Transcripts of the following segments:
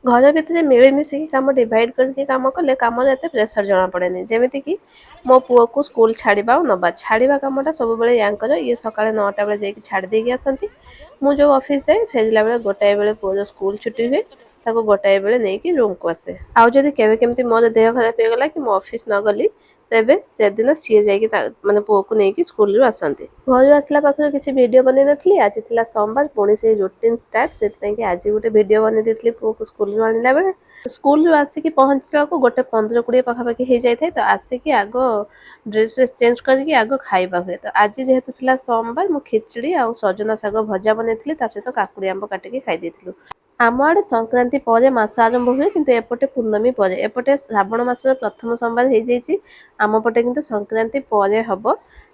घर भितर मिलमिशिकी कम डिवाइड करके कम कले कम एते प्रेसर जना पड़ेनि जेमिति कि मो पुओ को स्कूल छाड़वा और नवा छाड़वा कमटा सब यार ये सका 9टा बेले जाकि छाड़ी देकी आसती मु जो ऑफिस जाए फेरला बेले गोटाए बेले पुओ जो स्कूल छुट्टी हुए ताको गोटाए बेले नहीं रूम को आसे आउ जदि केवे केमती मोर देह खराब हो गला कि मो ऑफिस न गली तेबे से दिन सी जाकि माने पुओ को लेकिन स्कूल रु आसती घर आसला पाखर किसी वीडियो बनै नथली आज थिला सोमवार पुणी से रूटीन स्टार्ट से आज गोटे वीडियो बनै देथली पुओ को स्कूल रु आनिला बेले स्कूल रु आसिकी पहुँचला को गोटे 15-20 पाखापाखि हो जाए तो आसिकी आग ड्रेस फ्रेस चेंज करके आग खाइबा हुए तो आज जेहेतु थिला सोमवार मु खिचड़ी आ सजना शाग भजा बनैली सहित काकुड़ी आंब काटिकी खाई देथिलु आम आड़े संक्रांति पर मास आरंभ हुए किंतु एपटे पूर्णमी पर एपटे श्रावण मासर प्रथम सोमवार हो जाइए आम पटे किंतु संक्रांति पर हम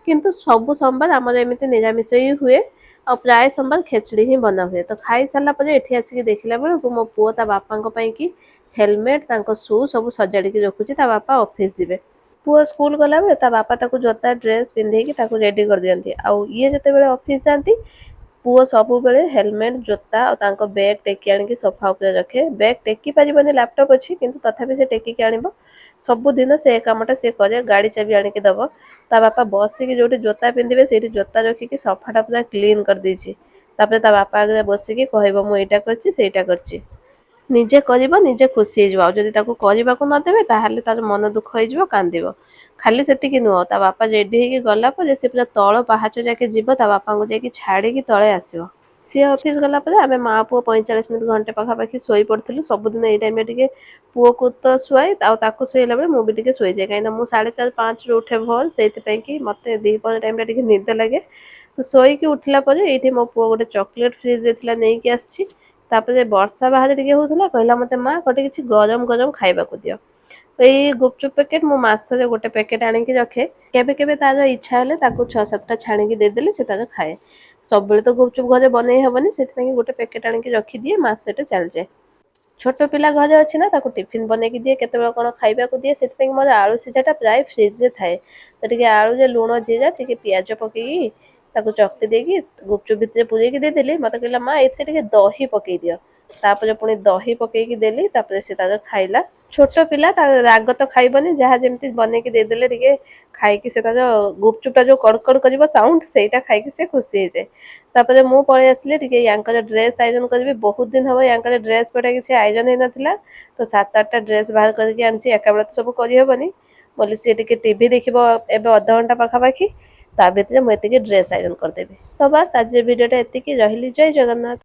किंतु सबु सोमवार आमर एमती निरामिष ही हुए और प्राय सोमवार खेचड़ी ही बना हुए तो खाई सारा पर एठी आसिक देखला बेलू मो पुओ ता बापा की हेलमेट शू सब सजाड़ी रखुची ता बापा ऑफिस जीवे पुओ स्कूल गला बेले ता बापा ताकू जोता ड्रेस पिंधेकी ताकू रेडी कर दियंती आउ ये जते बेले ऑफिस जाती पुओ सबु बेले हेलमेट जोता और तांको बैग टेकी आनिकी सोफा ऊपर रखे बैग टेकी पारिबनी लैपटॉप अच्छी किंतु तथापि से टेकी आनिबो सबुदिन से कामटा से करे गाड़ी चाबी आनिकी दब ता बापा बसिकी जोटी जोता पिंधिबे सेठी जोता रखिकी सोफाटा पूरा क्लीन कर देछि तापर ता बापा आगे बसिकी कहबो मु एटा करछि सेटा करछि निजे करिबो निजे खुशी हो जाओ जदि ताको କରିବାକୁ न देबे ताहाले तार मन दुख हो जाबो कांदिबो खाली सेतिकी नुह ता बापा रेडी हेकी गला पर से पूरा तळ पाहाच जाके जीव ता बापा को जाके छाड़ी तळे आसीबो सी ऑफिस गला पर आमे माँ पुओ 45 मिनिट घंटे पाखापाखि शोई पड़थिलु सबुदिन एई टाइम टिके पुओ को तो शुआई ताको शुएला बेले मु भी टिके शुई जाए कहीं मु 4:30-5 रू उठे भोर से कि मते दीपर टाइम टिके निद लगे तो शोईकी उठला पर एठी मो पुओ गोटे चॉकलेट फ्रिज देथिला नहीं कि आछि तापर वर्षा बाहर टिके होउथला कहला मते माँ गोटे किछि गरम गरम खाइबा को दियो एई गुपचुप पैकेट मो मासरे गोटे पैकेट आनिकी रखे केबे केबे तार इच्छा हेले ताको 6-7टा छाणीकी दे देले से तार खाए सब बेले तो गुपचुप घरे बनै हेबनी सेति गोटे पैकेट आनिकी रखी दिए मासेटे चल जाए छोट पिला घरे अच्छी ना ताको टिफिन बनैकी दिए केते कौन खाइबा को दिए से मोर आलू सीझाटा प्राय फ्रिज रे थाए तो टिके आलू जे लुण जीरा टिके पियाज पकेकी ताको चकटी देकी गुपचुप भितर पुरेकी दे देली मते कहला माँ एथे टिके दही पकेई दियो तापर पुणी दही पकेकी देली तापर से तार खाइला छोट पिला राग तो खाइबनी जहाँ जमती बनैकी दे देले टिके खाइकी से तार गुपचुपटा जो कड़कड़ करिबो साउंड सेटा खाइकी से खुशी हो जाए तापर मु पळे आसली टिके यांकर ड्रेस आयरन करबी बहुत दिन हबो यांकर ड्रेस पटा किछि आयरन हे नथिला तो 7-8टा ड्रेस बाहर करके आनछि एका बेला तो सब करि हेबनी बोली से टिके टीवी देखिबो एबे आधा घंटा पाखापाखि ता भितर मु एतिके ड्रेस आयरन कर देबी तो बस आज वीडियोटा एतिकी रहिली जय जगन्नाथ।